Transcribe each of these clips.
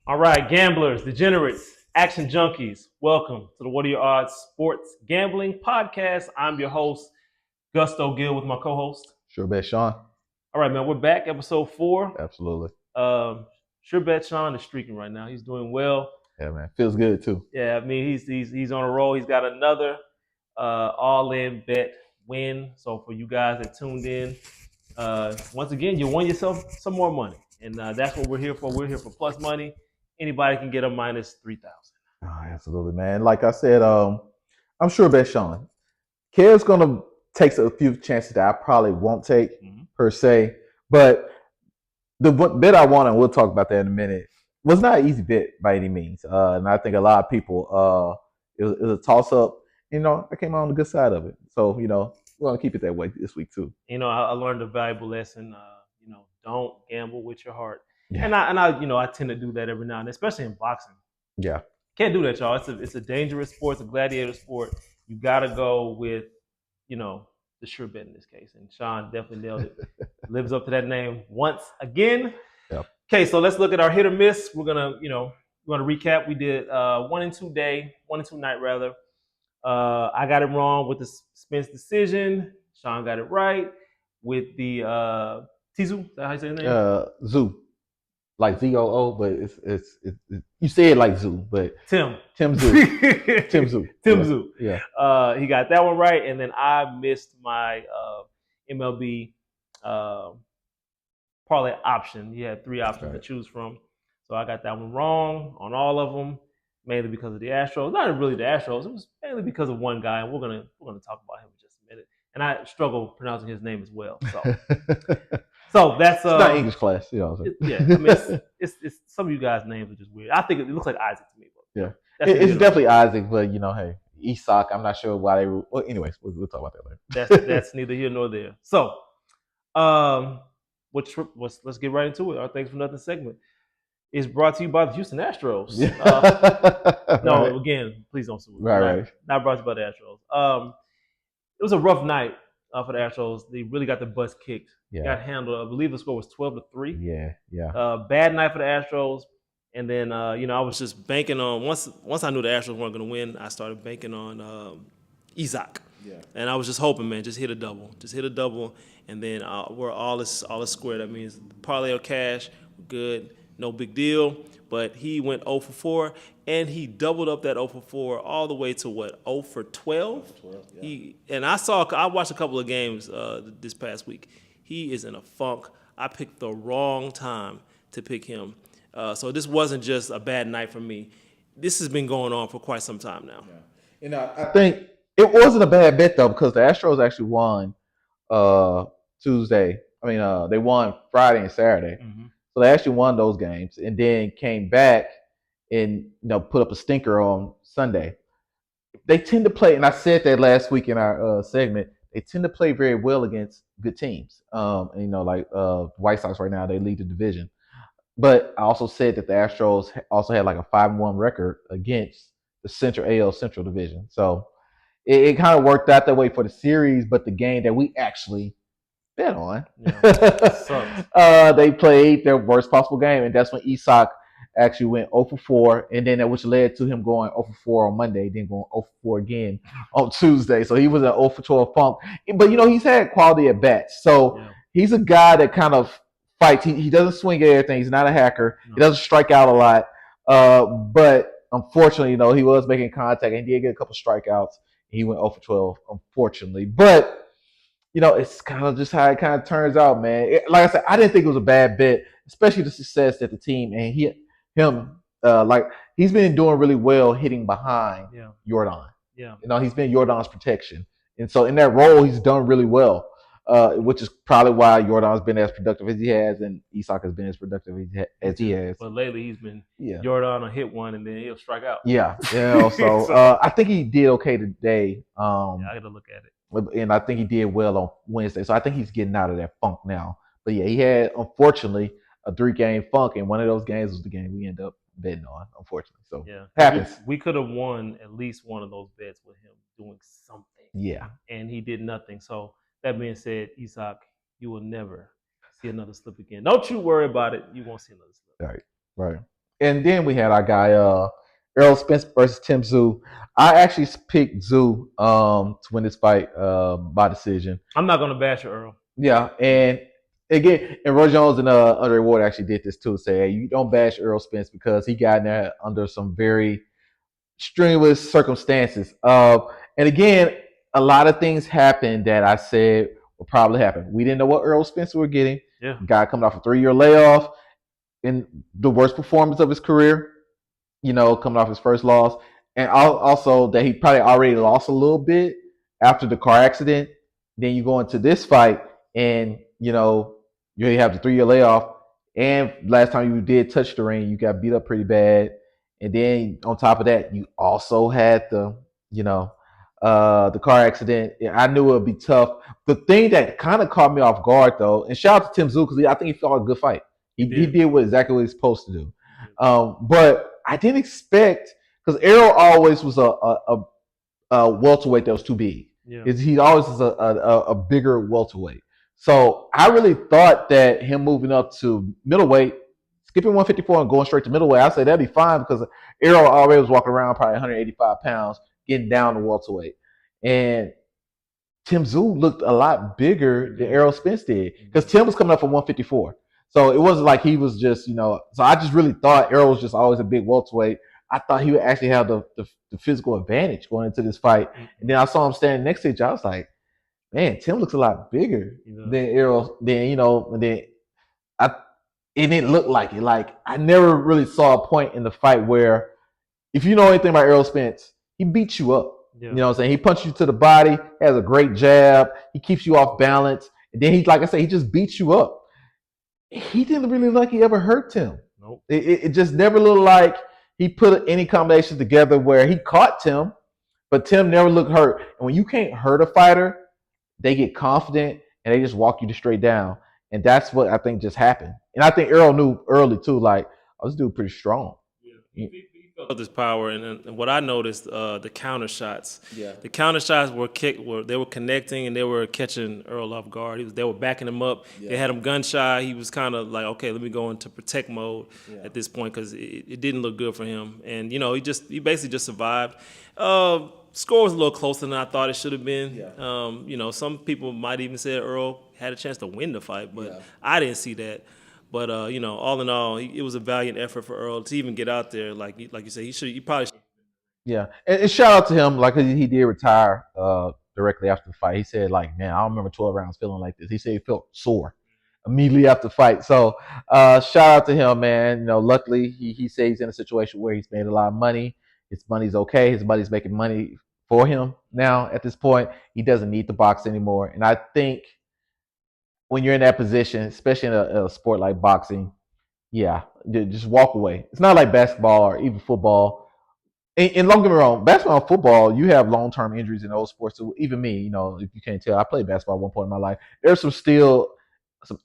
All right, gamblers, degenerates, action junkies, welcome to the What Are Your Odds Sports Gambling Podcast. I'm your host, Gusto Gill, with my co-host. Sure bet, Sean. All right, man, we're back, episode 4. Absolutely. Sure bet Sean is streaking right now. He's doing well. Yeah, man. Feels good too. Yeah, I mean he's on a roll. He's got another all-in bet win. So for you guys that tuned in, once again, you won yourself some more money, and that's what we're here for. We're here for plus money. Anybody can get a minus 3,000. Oh, absolutely, man. Like I said, I'm sure bet Sean. Kev's gonna take a few chances that I probably won't take per se, but the bet I won, and we'll talk about that in a minute, was not an easy bet by any means. And I think a lot of people, it was a toss up. You know, I came out on the good side of it. So, you know, we're gonna keep it that way this week too. You know, I learned a valuable lesson. You know, don't gamble with your heart. Yeah. And I tend to do that every now and then, especially in boxing. Yeah. Can't do that, y'all. It's a dangerous sport. It's a gladiator sport. You got to go with, the sure bet in this case. And Sean definitely nailed it. Lives up to that name once again. Yep. Okay, so let's look at our hit or miss. We're gonna recap. We did 1 and 2 night rather. I got it wrong with the Spence decision. Sean got it right with the Tizu. Is that how you say his name? Zoo. Like ZOO, but it's you say it like Zoo, but Tim Zoo. Tim Zoo. Zoo. Yeah. He got that one right, and then I missed my MLB parlay option. He had 3 options to choose from, so I got that one wrong on all of them, mainly because of the Astros. Not really the Astros. It was mainly because of one guy, and we're gonna talk about him in just a minute. And I struggle pronouncing his name as well. So that's it's not English class, you know. Yeah, I mean, it's some of you guys' names are just weird. I think it looks like Isaac to me. But yeah, it's definitely Isaac, but hey, Isak. I'm not sure why they. Well, anyways, we'll talk about that later. That's neither here nor there. So, let's get right into it. Our Thanks for Nothing segment is brought to you by the Houston Astros. No, again, please don't sue me. Right. Not brought to you by the Astros. It was a rough night for the Astros. They really got the butts kicked. Yeah. Got handled. I believe the score was 12-3. Yeah. Bad night for the Astros. And then, I was just banking on, once I knew the Astros weren't going to win, I started banking on Isak. Yeah. And I was just hoping, man, just hit a double. And then we're all is square. That means parlay or cash, good, no big deal. But he went 0 for 4, and he doubled up that 0 for 4 all the way to what, 0 for 12? Yeah. I watched a couple of games this past week. He is in a funk. I picked the wrong time to pick him. So this wasn't just a bad night for me. This has been going on for quite some time now. Yeah. I think it wasn't a bad bet, though, because the Astros actually won Tuesday. I mean, they won Friday and Saturday. Mm-hmm. So they actually won those games and then came back and put up a stinker on Sunday. They tend to play, and I said that last week in our segment, they tend to play very well against good teams. Like White Sox right now, they lead the division. But I also said that the Astros also had like a 5-1 record against the AL Central Division. So it kind of worked out that way for the series, but the game that we actually bet on, they played their worst possible game, and that's when Isak actually went 0 for 4, and then which led to him going 0 for 4 on Monday, then going 0 for 4 again on Tuesday. So he was an 0 for 12 funk. But, he's had quality at bats. So he's a guy that kind of fights. He doesn't swing at everything. He's not a hacker. No. He doesn't strike out a lot. But unfortunately, he was making contact, and he did get a couple strikeouts. He went 0 for 12, unfortunately. But, it's kind of just how it kind of turns out, man. Like I said, I didn't think it was a bad bet, especially the success that the team and he's been doing really well hitting behind Jordan. Yeah. He's been Jordan's protection. And so in that role, he's done really well, which is probably why Jordan's been as productive as he has, and Isak has been as productive as he has. But lately, he's been Jordan will hit one, and then he'll strike out. Yeah. So I think he did okay today. I got to look at it. And I think he did well on Wednesday. So I think he's getting out of that funk now. But yeah, he had, unfortunately, a 3-game funk, and one of those games was the game we ended up betting on, unfortunately. So happens. We could have won at least one of those bets with him doing something. Yeah. And he did nothing. So that being said, Isak, you will never see another slip again. Don't you worry about it. You won't see another slip. Right. And then we had our guy Errol Spence versus Tim Tszyu. I actually picked Tszyu to win this fight by decision. I'm not gonna bash Earl. Yeah, and again, and Roy Jones and Andre Ward actually did this too. Say, hey, you don't bash Errol Spence because he got in there under some very strenuous circumstances. And again, a lot of things happened that I said will probably happen. We didn't know what Errol Spence were getting. Yeah. Guy coming off a 3-year layoff in the worst performance of his career, coming off his first loss. And also that he probably already lost a little bit after the car accident. Then you go into this fight and, you have the 3-year layoff. And last time you did touch the ring, you got beat up pretty bad. And then on top of that, you also had the car accident. I knew it would be tough. The thing that kind of caught me off guard, though, and shout out to Tim Tszyu because I think he fought a good fight. He did exactly what he's supposed to do. But I didn't expect, because Errol always was a welterweight that was too big. Yeah. He always was a bigger welterweight. So I really thought that him moving up to middleweight, skipping 154 and going straight to middleweight, I say that'd be fine because Errol already was walking around probably 185 pounds, getting down to welterweight. And Tim Tszyu looked a lot bigger than Errol Spence did because Tim was coming up from 154. So it wasn't like he was just, so I just really thought Errol was just always a big welterweight. I thought he would actually have the physical advantage going into this fight. And then I saw him standing next to each other. I was like, man, Tim looks a lot bigger than Errol. Then, and then it didn't look like it. Like, I never really saw a point in the fight where, if you know anything about Errol Spence, he beats you up. Yeah. You know what I'm saying? He punches you to the body, has a great jab, he keeps you off balance, and then like I said, he just beats you up. He didn't really look like he ever hurt Tim. Nope. It just never looked like he put any combinations together where he caught Tim, but Tim never looked hurt. And when you can't hurt a fighter, they get confident and they just walk you straight down. And that's what I think just happened. And I think Errol knew early too, like, oh, this dude pretty strong. Yeah. He felt his power, and what I noticed, the counter shots. Yeah. The counter shots they were connecting and they were catching Earl off guard. They were backing him up. Yeah. They had him gun shy. He was kind of like, okay, let me go into protect mode at this point because it didn't look good for him. And he basically just survived. Score was a little closer than I thought it should have been. Yeah. Some people might even say Earl had a chance to win the fight, but I didn't see that. But all in all, it was a valiant effort for Earl to even get out there. Like you said, he probably should. Yeah, and shout out to him. Like, he did retire directly after the fight. He said, like, man, I don't remember 12 rounds feeling like this. He said he felt sore immediately after the fight. So shout out to him, man. Luckily he said he's in a situation where he's made a lot of money. His money's okay. His money's making money for him now at this point. He doesn't need to box anymore. And I think when you're in that position, especially in a sport like boxing, yeah, just walk away. It's not like basketball or even football. And don't get me wrong, basketball and football, you have long-term injuries in those sports. So even me, if you can't tell, I played basketball at one point in my life. There's some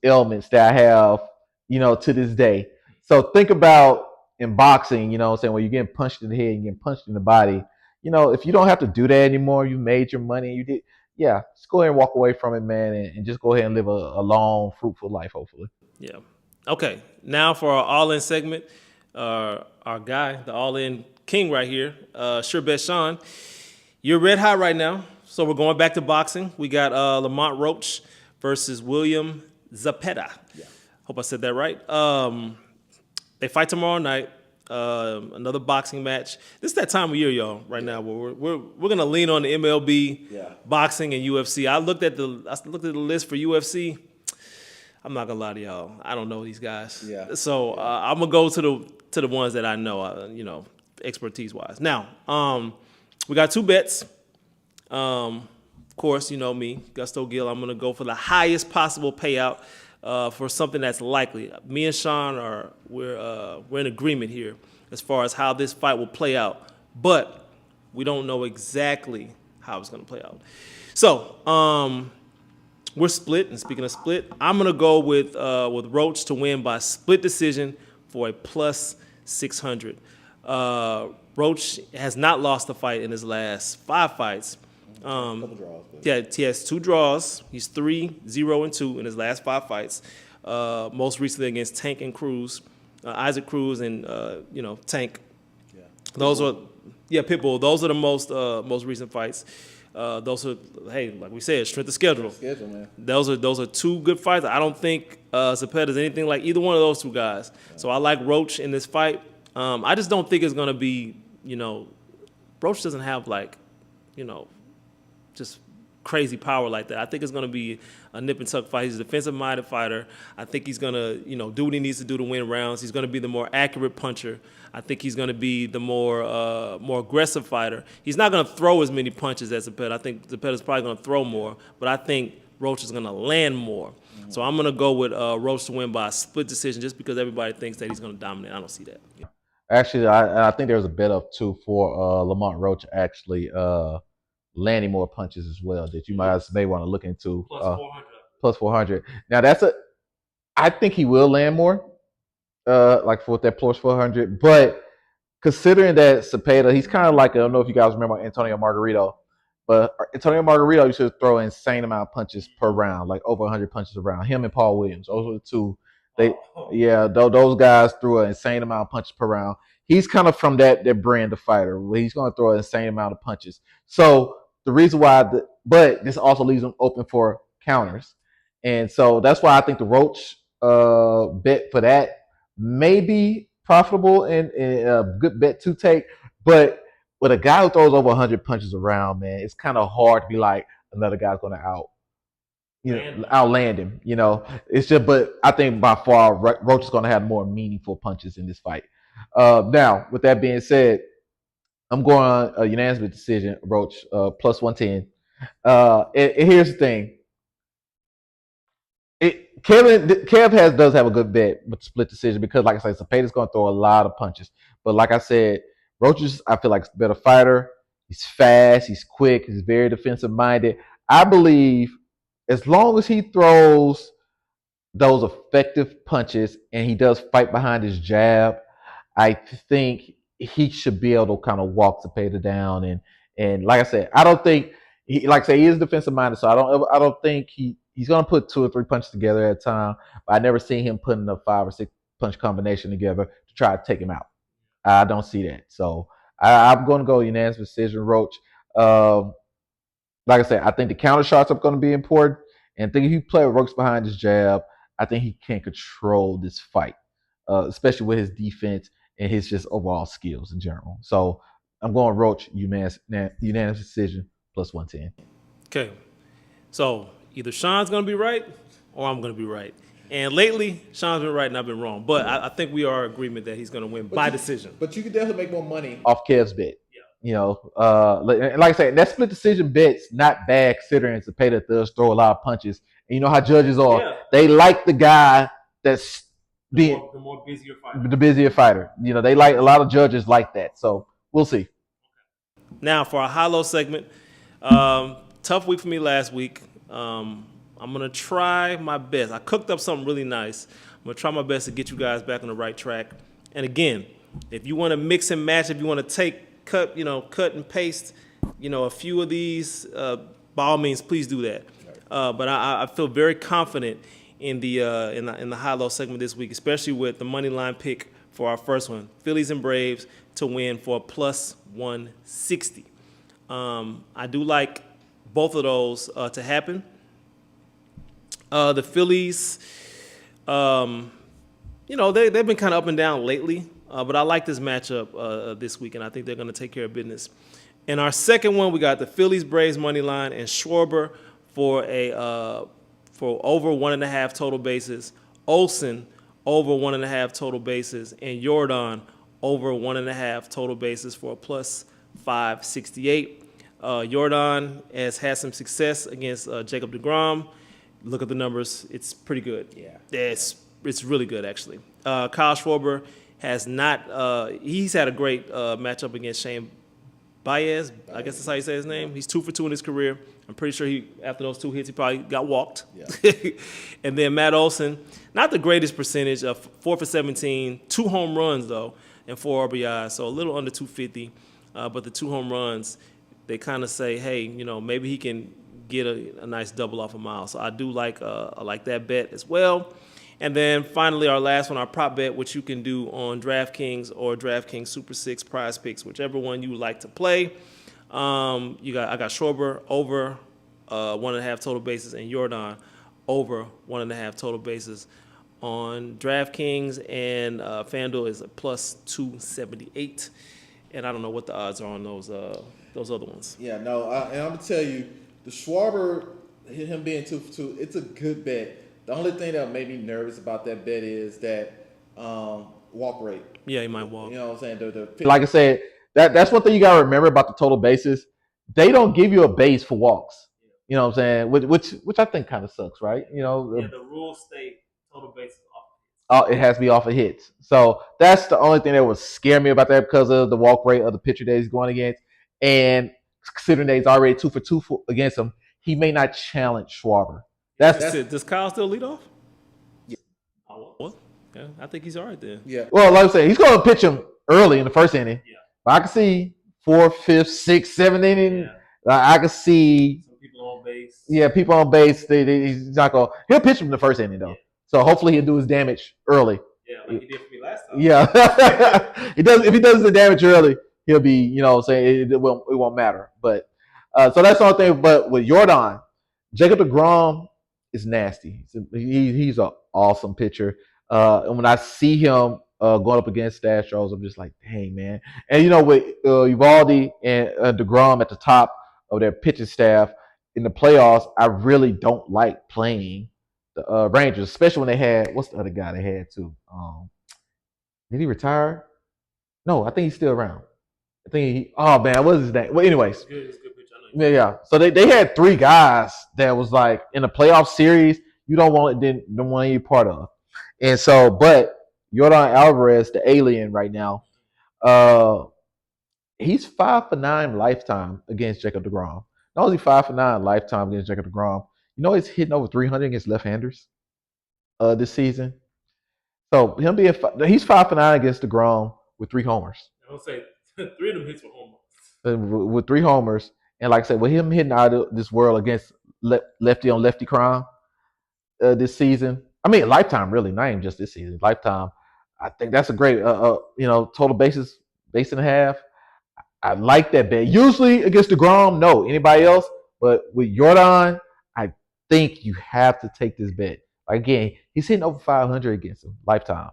ailments that I have, to this day. So think about in boxing, where you're getting punched in the head and getting punched in the body. If you don't have to do that anymore, you made your money, you did. Yeah, just go ahead and walk away from it, man, and just go ahead and live a long, fruitful life, hopefully. Yeah. Okay, now for our all-in segment, our guy, the all-in king right here, Sure Bet Sean. You're red hot right now, so we're going back to boxing. We got Lamont Roach versus William ZEPEDA. Yeah. Hope I said that right. They fight tomorrow night. Another boxing match. This is that time of year, y'all. Right now, where we're gonna lean on the MLB, boxing, and UFC. I looked at the list for UFC. I'm not gonna lie to y'all. I don't know these guys. Yeah. So I'm gonna go to the ones that I know. Expertise wise. Now, we got two bets. Of course, me, Gusto Gill. I'm gonna go for the highest possible payout. For something that's likely. Me and Sean we're in agreement here as far as how this fight will play out, but we don't know exactly how it's going to play out. So we're split, and speaking of split, I'm going to go with Roach to win by split decision for a plus 600. Roach has not lost a fight in his last 5 fights. Couple draws, yeah, he has 2 draws. He's 3-0-2 in his last 5 fights. Most recently against Tank and Cruz. Isaac Cruz and Tank. Those are, Pitbull. Those are the most recent fights. Those are, hey, like we said, strength of schedule. Schedule, man. Those are two good fights. I don't think Zepeda is anything like either one of those two guys. So I like Roach in this fight. I just don't think it's gonna be, Roach doesn't have just crazy power like that. I think it's gonna be a nip and tuck fight. He's a defensive-minded fighter. I think he's gonna, do what he needs to do to win rounds. He's gonna be the more accurate puncher. I think he's gonna be the more aggressive fighter. He's not gonna throw as many punches as Zepeda. I think Zepeda's probably gonna throw more, but I think Roach is gonna land more. So I'm gonna go with Roach to win by a split decision, just because everybody thinks that he's gonna dominate. I don't see that. Actually, I think there's a bet up too for Lamont Roach actually landing more punches as well that you may want to look into. Plus 400. Plus 400. Now I think he will land more, like for that plus 400. But considering that Zepeda, he's kind of like, I don't know if you guys remember Antonio Margarito, but Antonio Margarito used to throw an insane amount of punches per round, like over 100 punches a round. Him and Paul Williams, those were the two. Those guys threw an insane amount of punches per round. He's kind of from that brand of fighter where he's going to throw an insane amount of punches. So the reason why, but this also leaves him open for counters. And so that's why I think the Roach bet for that may be profitable and a good bet to take. But with a guy who throws over 100 punches around, man, it's kind of hard to be like another guy's going to outland him. It's just, but I think by far Roach is going to have more meaningful punches in this fight. Now, with that being said, I'm going on a unanimous decision, Roach, plus 110. And here's the thing. Kev does have a good bet with split decision because, like I said, Zepeda's going to throw a lot of punches. But like I said, Roach is, I feel like, a better fighter. He's fast. He's quick. He's very defensive-minded. I believe as long as he throws those effective punches and he does fight behind his jab, I think he should be able to kind of walk Zepeda down. And like I said, I don't think he is defensive minded, so I don't think he's gonna put 2 or 3 punches together at a time. But I never seen him putting a 5 or 6 punch combination together to try to take him out. I don't see that. So I'm gonna go unanimous decision, Roach. Like I said, I think the counter shots are going to be important. And I think if he works behind his jab, I think he can control this fight, especially with his defense and his just overall skills in general. So I'm going Roach, unanimous decision, plus 110. Okay. So either Sean's going to be right or I'm going to be right. And lately, Sean's been right and I've been wrong. But I think we are in agreement that he's going to win by decision. But you could definitely make more money off Kev's bet. Like I said, that split decision bet's not bad considering Zepeda does throw a lot of punches. And you know how judges are. Yeah. They like the guy that's the busier fighter. They like a lot of judges like that. So we'll see. Now for our high-low segment, tough week for me last week. I'm gonna try my best. I cooked up something really nice. I'm gonna try my best to get you guys back on the right track. And again, if you want to mix and match, if you want to cut and paste, a few of these, by all means, please do that. But I feel very confident in the high-low segment this week, especially with the money line pick for our first one, Phillies and Braves to win for a plus 160. I do like both of those to happen. The Phillies, they've been kind of up and down lately. But I like this matchup this week, and I think they're going to take care of business. In our second one, we got the Phillies Braves money line and Schwarber for over 1.5 total bases, Olsen over 1.5 total bases, and Jordan over 1.5 total bases for a plus 568. Jordan has had some success against Jacob deGrom. Look at the numbers; it's pretty good. Yeah, it's really good actually. Kyle Schwarber has not. He's had a great matchup against Shane Baez. I guess that's how you say his name. He's 2 for 2 in his career. I'm pretty sure after those 2 hits, he probably got walked. Yeah. And then Matt Olson, not the greatest percentage, 4 for 17, 2 home runs though, and 4 RBIs, so a little under 250. But the 2 home runs, they kind of say, hey, maybe he can get a nice double off a mile. So I do like that bet as well. And then finally, our last one, our prop bet, which you can do on DraftKings or DraftKings Super 6 Prize Picks, whichever one you like to play. I got Schwarber over 1.5 total bases and Jordan over 1.5 total bases on DraftKings, and FanDuel is a plus 278. And I don't know what the odds are on those other ones. Yeah, no, and I'm gonna tell you, the Schwarber, him being 2 for 2, it's a good bet. The only thing that made me nervous about that bet is that walk rate. Yeah, he might walk. You know what I'm saying? Like I said, that's one thing you gotta remember about the total bases. They don't give you a base for walks. You know what I'm saying? Which I think kind of sucks, right? You know, the rules state total bases off. it has to be off of hits. So that's the only thing that would scare me about that, because of the walk rate of the pitcher that he's going against, and considering that he's already 2 for 2 against him, he may not challenge Schwarber. Does Kyle still lead off? Yeah. Well, yeah, I think he's all right then. Yeah. Well, like I said, he's going to pitch him early in the first inning. Yeah. But I can see 4th, 5th, 6th, 7th inning. Yeah. I can see some people on base. Yeah, people on base. He's not going. He'll pitch him in the first inning though. Yeah. So hopefully he'll do his damage early. Yeah, like he did for me last time. Yeah, if he does the damage early, he'll be, you know, saying it won't matter. But so that's the only thing. But with Jordan, Jacob deGrom is nasty. He's an awesome pitcher. And when I see him going up against the Astros, I'm just like, dang, man. And, you know, with Eovaldi and deGrom at the top of their pitching staff in the playoffs, I really don't like playing the Rangers, especially when they had, what's the other guy they had too? Did he retire? No, I think he's still around. I think what was his name? Well, anyways. It's good pitch. Yeah. So they had 3 guys that was like in a playoff series you don't want any part of. And so, but Yordan Alvarez, the alien right now, he's 5 for 9 lifetime against Jacob deGrom. Not only 5 for 9 lifetime against Jacob deGrom, you know he's hitting over 300 against left-handers this season. So him being he's 5 for 9 against deGrom with 3 homers. I would say 3 of them hits were homers. With 3 homers, and like I said, with him hitting out of this world against lefty on lefty crime this season. I mean, lifetime really, not even just this season. Lifetime. I think that's a great, total base and a half. I like that bet. Usually against deGrom, no. Anybody else, but with Jordan, I think you have to take this bet. Again, he's hitting over 500 against him lifetime.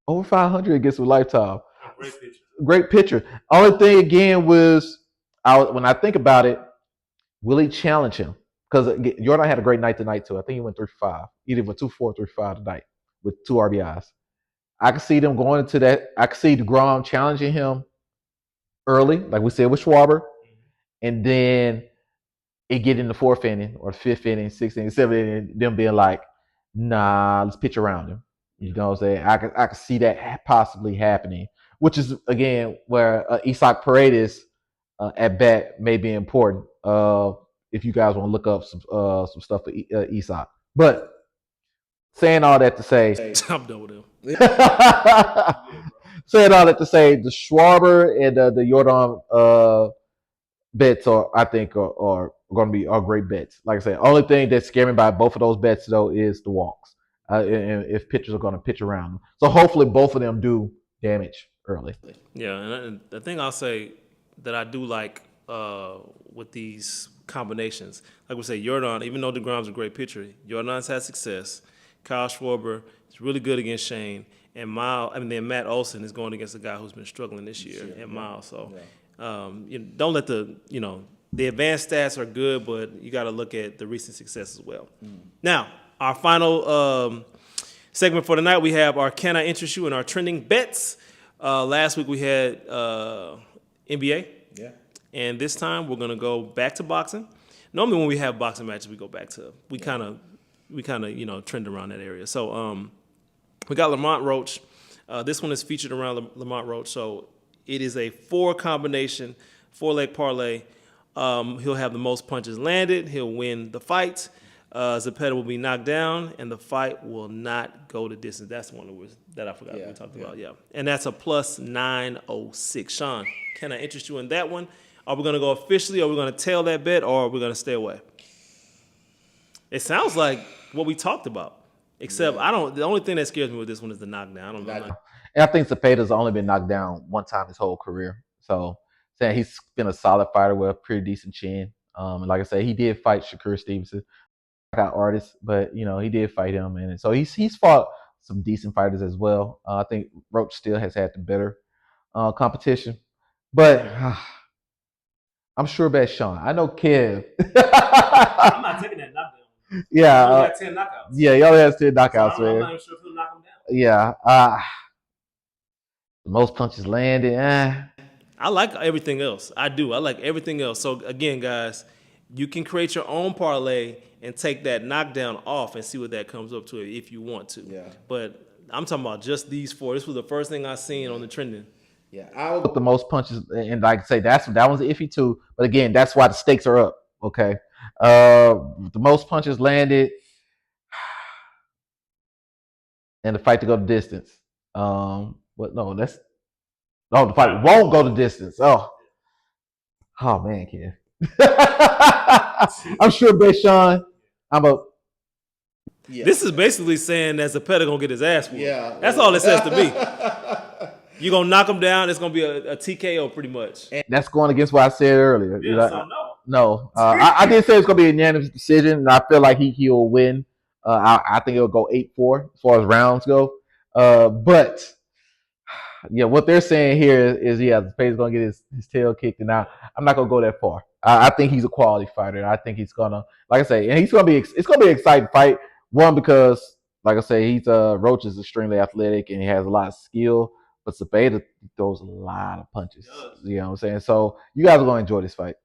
Over 500 against him lifetime. Great pitcher. Great pitcher. Only thing again was, when I think about it, will he challenge him? Because Jordan had a great night tonight too. I think he went 3 for 5. Either went 2 for 4, 3 for 5 tonight with 2 RBIs. I can see them going into that. I can see deGrom challenging him early, like we said with Schwarber, and then it get in the 4th inning or 5th inning, 6th inning, 7th inning, them being like, nah, let's pitch around him. You know what I'm saying? I can see that possibly happening, which is again where Isaac Paredes at bat may be important. If you guys want to look up some stuff for Isaac, but saying all that to say, I'm done with him. Saying all that to say, the Schwarber and the Jordan bets I think are going to be great bets. Like I said, only thing that's scary me about both of those bets though is the walks. And if pitchers are going to pitch around them, so hopefully both of them do damage early. Yeah, and the thing I'll say that I do like with these combinations, like we say, Jordan, even though deGrom's a great pitcher, Jordan's had success. Kyle Schwarber is really good against Shane, and then Matt Olson is going against a guy who's been struggling this year at Miles. So don't let the advanced stats are good, but you got to look at the recent success as well. Now, our final segment for tonight, we have our Can I Interest You in our trending bets. Last week we had NBA. Yeah. And this time we're gonna go back to boxing. Normally when we have boxing matches, we kind of trend around that area. So we got Lamont Roach. This one is featured around Lamont Roach. So it is a 4-combination, 4-leg parlay. He'll have the most punches landed. He'll win the fight. ZEPEDA will be knocked down, and the fight will not go the distance. That's the one that I forgot we talked about. Yeah, and that's a plus 906. Sean, can I interest you in that one? Are we going to go officially? Are we going to tail that bet, or are we going to stay away? It sounds like what we talked about. Except the only thing that scares me with this one is the knockdown. I don't know. And I think Zepeda's only been knocked down one time his whole career. So saying he's been a solid fighter with a pretty decent chin. And like I said, he did fight Shakur Stevenson, knockout artist, but he did fight him, and so he's fought some decent fighters as well. I think Roach still has had the better competition, but I'm sure about Sean. I know Kev. I'm not taking that knockdown. Yeah, he only got 10 knockouts. Yeah, he only has 10 knockouts, so man. I'm not even sure if he'll knock him down. Yeah, most punches landed. I like everything else. I do. I like everything else. So again, guys, you can create your own parlay and take that knockdown off and see what that comes up to if you want to. Yeah. But I'm talking about just these 4. This was the first thing I seen on the trending. Yeah, I would. The most punches, and like I say, that one's iffy too. But again, that's why the stakes are up. Okay, the most punches landed, and the fight to go the distance. But no, the fight won't go the distance. Oh man, kid. I'm sure Bashan. Yeah. This is basically saying that Zepeda gonna get his ass whooped. Yeah, that's all it says to me. You're gonna knock him down. It's gonna be a TKO pretty much. And that's going against what I said earlier. Yeah, so no. I did say it's gonna be a unanimous decision, and I feel like he'll win. I think it'll go 8-4 as far as rounds go. But yeah, what they're saying here is Zepeda's gonna get his tail kicked, and I'm not gonna go that far. I think he's a quality fighter, and I think he's gonna, like I say, and it's gonna be an exciting fight. One, because like I say, Roach is extremely athletic and he has a lot of skill, but Zepeda throws a lot of punches. You know what I'm saying? So you guys are gonna enjoy this fight.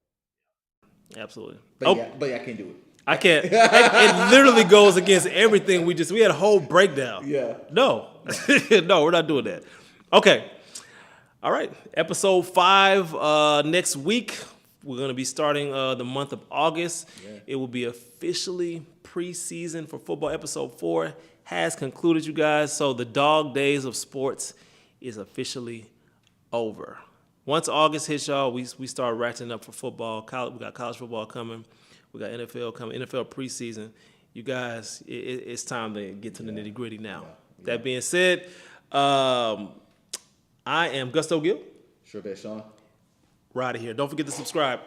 Absolutely. But I can't do it. I can't. It literally goes against everything we had a whole breakdown. Yeah. No, no, we're not doing that. Okay. All right. Episode 5 next week. We're going to be starting the month of August. Yeah. It will be officially preseason for football. Episode 4 has concluded, you guys. So the dog days of sports is officially over. Once August hits, y'all, we start ratcheting up for football. We got college football coming. We got NFL coming, NFL preseason. You guys, it's time to get to the nitty-gritty now. Yeah. That being said, I am Gusto Gill. Sure, Sean. We're out of here. Don't forget to subscribe.